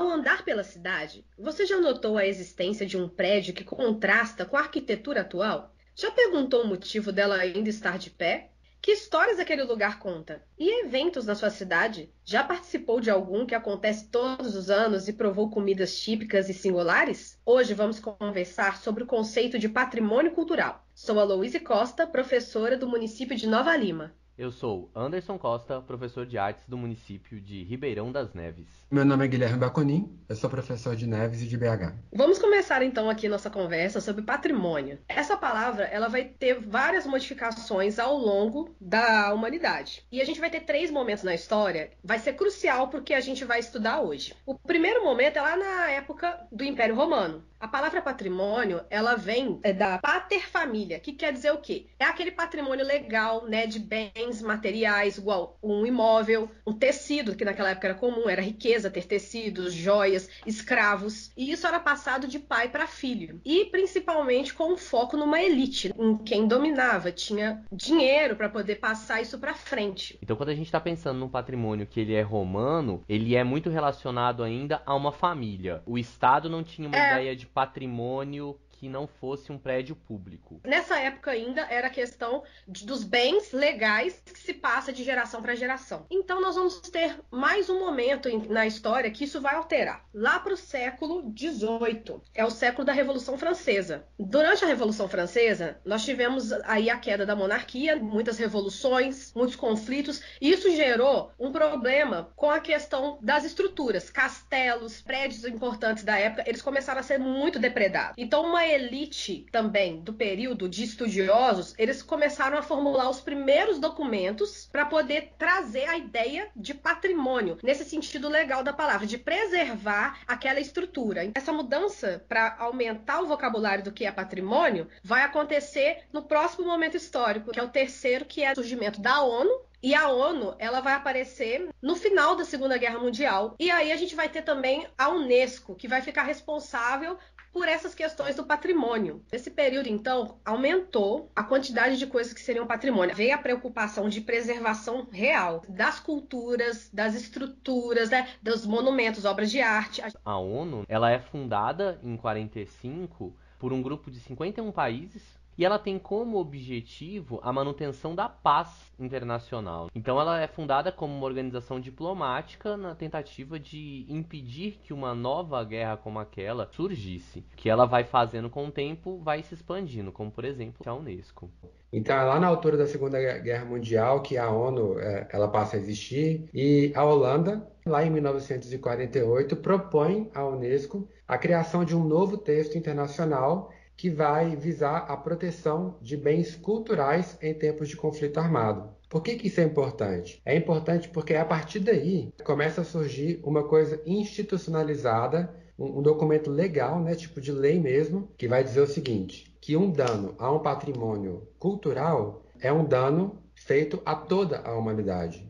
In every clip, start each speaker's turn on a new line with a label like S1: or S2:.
S1: Ao andar pela cidade, você já notou a existência de um prédio que contrasta com a arquitetura atual? Já perguntou o motivo dela ainda estar de pé? Que histórias aquele lugar conta? E eventos na sua cidade? Já participou de algum que acontece todos os anos e provou comidas típicas e singulares? Hoje vamos conversar sobre o conceito de patrimônio cultural. Sou a Louise Costa, professora do município de Nova Lima.
S2: Eu sou Anderson Costa, professor de artes do município de Ribeirão das Neves.
S3: Meu nome é Guilherme Baconin, eu sou professor de Neves e de BH.
S1: Vamos começar então aqui nossa conversa sobre patrimônio. Essa palavra ela vai ter várias modificações ao longo da humanidade. E a gente vai ter 3 momentos na história, vai ser crucial para o que a gente vai estudar hoje. O primeiro momento é lá na época do Império Romano. A palavra patrimônio, ela vem da pater família, que quer dizer o quê? É aquele patrimônio legal, né, de bens materiais, igual um imóvel, um tecido, que naquela época era comum, era riqueza ter tecidos, joias, escravos. E isso era passado de pai para filho. E principalmente com um foco numa elite, em quem dominava, tinha dinheiro para poder passar isso para frente.
S2: Então, quando a gente está pensando num patrimônio que ele é romano, ele é muito relacionado ainda a uma família. O Estado não tinha uma ideia de patrimônio que não fosse um prédio público.
S1: Nessa época ainda era a questão dos bens legais que se passa de geração para geração. Então nós vamos ter mais um momento na história que isso vai alterar. Lá para o século XVIII, é o século da Revolução Francesa. Durante a Revolução Francesa, nós tivemos aí a queda da monarquia, muitas revoluções, muitos conflitos, e isso gerou um problema com a questão das estruturas. Castelos, prédios importantes da época, eles começaram a ser muito depredados. Então uma elite também do período de estudiosos, eles começaram a formular os primeiros documentos para poder trazer a ideia de patrimônio, nesse sentido legal da palavra, de preservar aquela estrutura. Essa mudança para aumentar o vocabulário do que é patrimônio vai acontecer no próximo momento histórico, que é o terceiro, que é o surgimento da ONU. E a ONU, ela vai aparecer no final da Segunda Guerra Mundial. E aí a gente vai ter também a Unesco, que vai ficar responsável por essas questões do patrimônio. Nesse período, então, aumentou a quantidade de coisas que seriam patrimônio. Veio a preocupação de preservação real das culturas, das estruturas, né, dos monumentos, obras de arte.
S2: A ONU, ela é fundada em 45 por um grupo de 51 países, e ela tem como objetivo a manutenção da paz internacional. Então ela é fundada como uma organização diplomática na tentativa de impedir que uma nova guerra como aquela surgisse. O que ela vai fazendo com o tempo vai se expandindo, como por exemplo a Unesco.
S3: Então é lá na altura da Segunda Guerra Mundial que a ONU ela passa a existir, e a Holanda, lá em 1948, propõe à Unesco a criação de um novo texto internacional que vai visar a proteção de bens culturais em tempos de conflito armado. Por que isso é importante? É importante porque a partir daí começa a surgir uma coisa institucionalizada, um documento legal, né, tipo de lei mesmo, que vai dizer o seguinte, que um dano a um patrimônio cultural é um dano feito a toda a humanidade.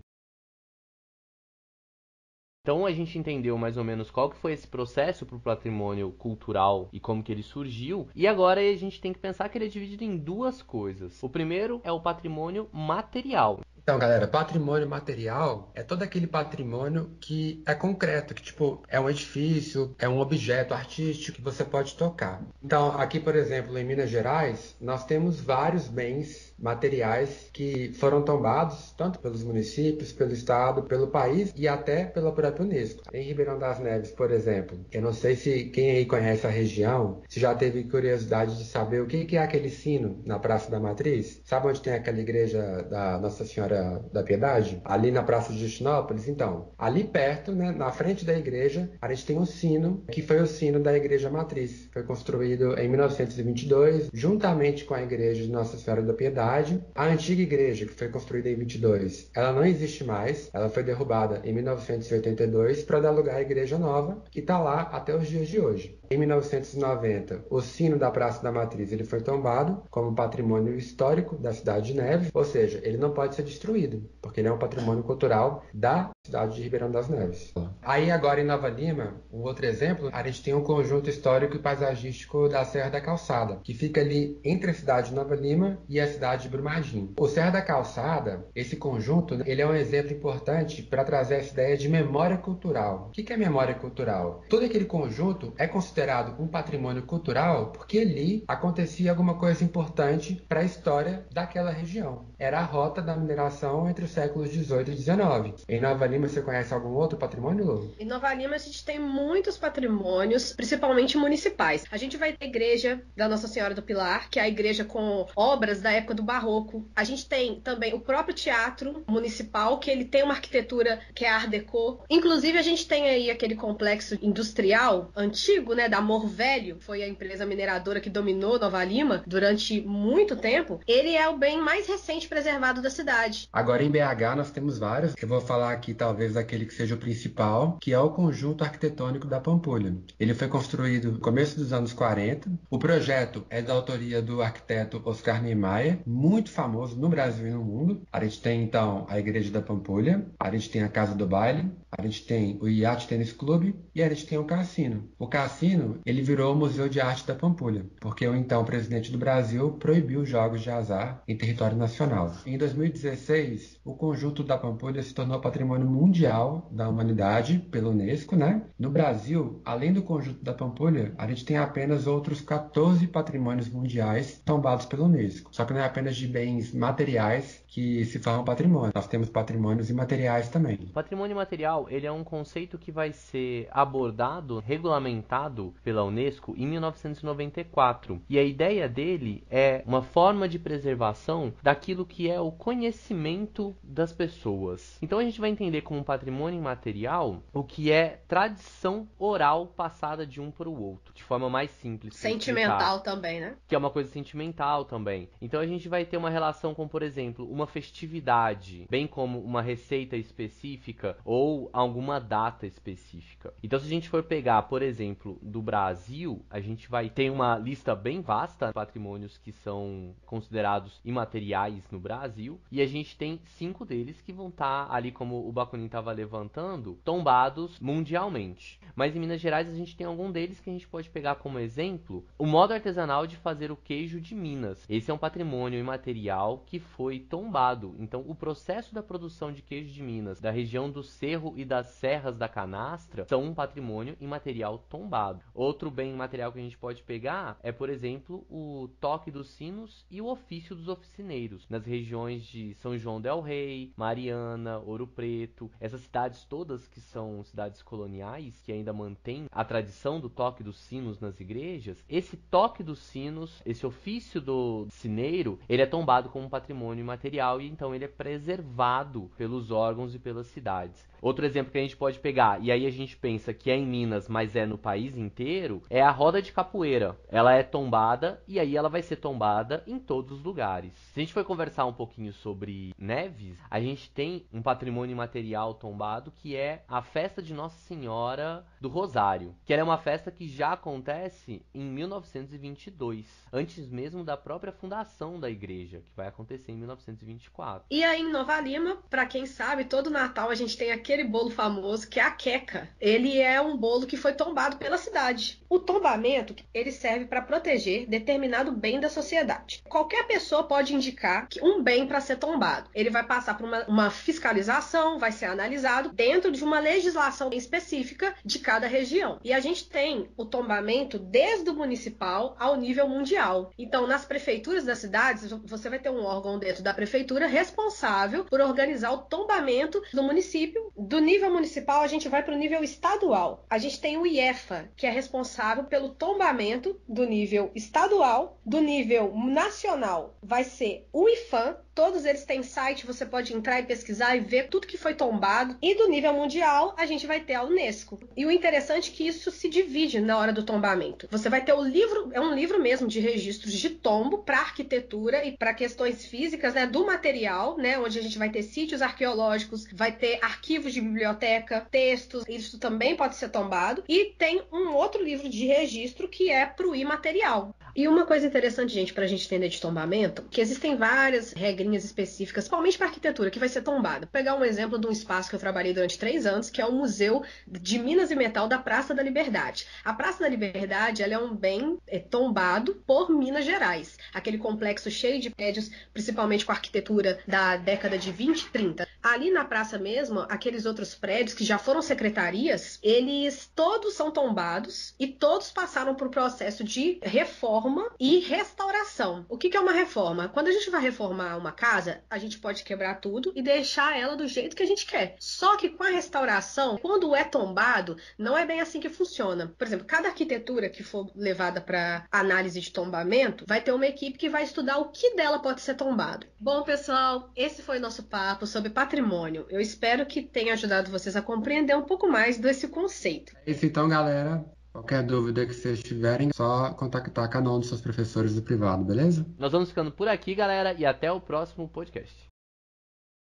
S2: Então a gente entendeu mais ou menos qual que foi esse processo para o patrimônio cultural e como que ele surgiu. E agora a gente tem que pensar que ele é dividido em 2 coisas. O primeiro é o patrimônio material.
S3: Então, galera, patrimônio material é todo aquele patrimônio que é concreto, que tipo é um edifício, é um objeto artístico que você pode tocar. Então, aqui, por exemplo, em Minas Gerais, nós temos vários bens materiais que foram tombados tanto pelos municípios, pelo estado, pelo país e até pela própria Unesco. Em Ribeirão das Neves, por exemplo, eu não sei se quem aí conhece a região, se já teve curiosidade de saber o que é aquele sino na Praça da Matriz. Sabe onde tem aquela igreja da Nossa Senhora da Piedade? Ali na Praça de Justinópolis? Então, ali perto, né, na frente da igreja, a gente tem um sino, que foi o sino da Igreja Matriz. Foi construído em 1922, juntamente com a igreja de Nossa Senhora da Piedade. A antiga igreja, que foi construída em 22, ela não existe mais, ela foi derrubada em 1982 para dar lugar à igreja nova, que está lá até os dias de hoje. Em 1990, o sino da Praça da Matriz ele foi tombado como patrimônio histórico da cidade de Neves, ou seja, ele não pode ser destruído, porque ele é um patrimônio cultural da cidade de Ribeirão das Neves. Aí agora em Nova Lima, um outro exemplo, a gente tem um conjunto histórico e paisagístico da Serra da Calçada, que fica ali entre a cidade de Nova Lima e a cidade de Brumadinho. O Serra da Calçada, esse conjunto, ele é um exemplo importante para trazer essa ideia de memória cultural. O que é memória cultural? Todo aquele conjunto é considerado um patrimônio cultural porque ali acontecia alguma coisa importante para a história daquela região. Era a rota da mineração entre os séculos 18 e 19. Em Nova Lima, você conhece algum outro patrimônio, Lu?
S1: Em Nova Lima, a gente tem muitos patrimônios, principalmente municipais. A gente vai ter a igreja da Nossa Senhora do Pilar, que é a igreja com obras da época do Barroco. A gente tem também o próprio teatro municipal, que ele tem uma arquitetura que é Art Deco. Inclusive, a gente tem aí aquele complexo industrial antigo, né, da Morro Velho, foi a empresa mineradora que dominou Nova Lima durante muito tempo. Ele é o bem mais recente preservado da cidade.
S3: Agora em BH nós temos vários. Eu vou falar aqui talvez daquele que seja o principal, que é o conjunto arquitetônico da Pampulha. Ele foi construído no começo dos anos 40. O projeto é da autoria do arquiteto Oscar Niemeyer, muito famoso no Brasil e no mundo. A gente tem então a Igreja da Pampulha, a gente tem a Casa do Baile, a gente tem o Iate Tênis Clube e a gente tem o Cassino. O Cassino, ele virou o Museu de Arte da Pampulha, porque o então presidente do Brasil proibiu jogos de azar em território nacional. Em 2016, o conjunto da Pampulha se tornou patrimônio mundial da humanidade pela Unesco, né? No Brasil, além do conjunto da Pampulha, a gente tem apenas outros 14 patrimônios mundiais tombados pela Unesco. Só que não é apenas de bens materiais que se formam patrimônio. Nós temos patrimônios imateriais também.
S2: Patrimônio imaterial, ele é um conceito que vai ser abordado, regulamentado pela Unesco em 1994. E a ideia dele é uma forma de preservação daquilo que é o conhecimento das pessoas. Então a gente vai entender como patrimônio imaterial o que é tradição oral passada de um para o outro, de forma mais simples.
S1: Sentimental também, né?
S2: Que é uma coisa sentimental também. Então a gente vai ter uma relação com, por exemplo, uma festividade, bem como uma receita específica ou alguma data específica. Então se a gente for pegar, por exemplo, do Brasil, a gente vai ter uma lista bem vasta de patrimônios que são considerados imateriais no Brasil, e a gente tem 5 deles que vão estar ali, como o Bakunin estava levantando, tombados mundialmente. Mas em Minas Gerais a gente tem algum deles que a gente pode pegar como exemplo o modo artesanal de fazer o queijo de Minas. Esse é um patrimônio imaterial que foi tombado. Então o processo da produção de queijo de Minas, da região do Cerro e das Serras da Canastra, são um patrimônio imaterial tombado. Outro bem imaterial que a gente pode pegar é, por exemplo, o toque dos sinos e o ofício dos oficineiros, nas regiões de São João del Rei, Mariana, Ouro Preto, essas cidades todas que são cidades coloniais, que ainda mantêm a tradição do toque dos sinos nas igrejas. Esse toque dos sinos, esse ofício do sineiro, ele é tombado como um patrimônio imaterial e então ele é preservado pelos órgãos e pelas cidades. Outro exemplo que a gente pode pegar, e aí a gente pensa que é em Minas, mas é no país inteiro, é a roda de capoeira. Ela é tombada e aí ela vai ser tombada em todos os lugares. Se a gente for conversar um pouquinho sobre Neves, a gente tem um patrimônio imaterial tombado que é a festa de Nossa Senhora do Rosário, que ela é uma festa que já acontece em 1922, antes mesmo da própria fundação da igreja, que vai acontecer em 1924.
S1: E aí em Nova Lima, para quem sabe, todo Natal a gente tem aquele bolo famoso que é a queca. Ele é um bolo que foi tombado pela cidade. O tombamento, ele serve para proteger determinado bem da sociedade. Qualquer pessoa pode indicar que um bem para ser tombado. Ele vai passar por uma fiscalização, vai ser analisado dentro de uma legislação específica de cada região. E a gente tem o tombamento desde o municipal ao nível mundial. Então, nas prefeituras das cidades, você vai ter um órgão dentro da prefeitura responsável por organizar o tombamento do município. Do nível municipal, a gente vai para o nível estadual. A gente tem o IEFA, que é responsável pelo tombamento do nível estadual. Do nível nacional, vai ser o IFAM. Todos eles têm site, você pode entrar e pesquisar e ver tudo que foi tombado. E do nível mundial, a gente vai ter a Unesco. E o interessante é que isso se divide na hora do tombamento. Você vai ter o livro, é um livro mesmo de registros de tombo para arquitetura e para questões físicas, né, do material, né, onde a gente vai ter sítios arqueológicos, vai ter arquivos de biblioteca, textos, isso também pode ser tombado. E tem um outro livro de registro que é para o imaterial. E uma coisa interessante, gente, para a gente entender de tombamento, que existem várias regras regrinhas específicas, principalmente para arquitetura, que vai ser tombada. Vou pegar um exemplo de um espaço que eu trabalhei durante 3 anos, que é o Museu de Minas e Metal da Praça da Liberdade. A Praça da Liberdade, ela é um bem tombado por Minas Gerais. Aquele complexo cheio de prédios, principalmente com a arquitetura da década de 20 e 30. Ali na praça mesmo, aqueles outros prédios que já foram secretarias, eles todos são tombados e todos passaram por um processo de reforma e restauração. O que é uma reforma? Quando a gente vai reformar uma casa, a gente pode quebrar tudo e deixar ela do jeito que a gente quer. Só que com a restauração, quando é tombado, não é bem assim que funciona. Por exemplo, cada arquitetura que for levada para análise de tombamento, vai ter uma equipe que vai estudar o que dela pode ser tombado. Bom, pessoal, esse foi o nosso papo sobre patrimônio. Eu espero que tenha ajudado vocês a compreender um pouco mais desse conceito.
S3: É isso então, galera. Qualquer dúvida que vocês tiverem, só contactar cada um dos seus professores do privado, beleza?
S2: Nós vamos ficando por aqui, galera, e até o próximo podcast.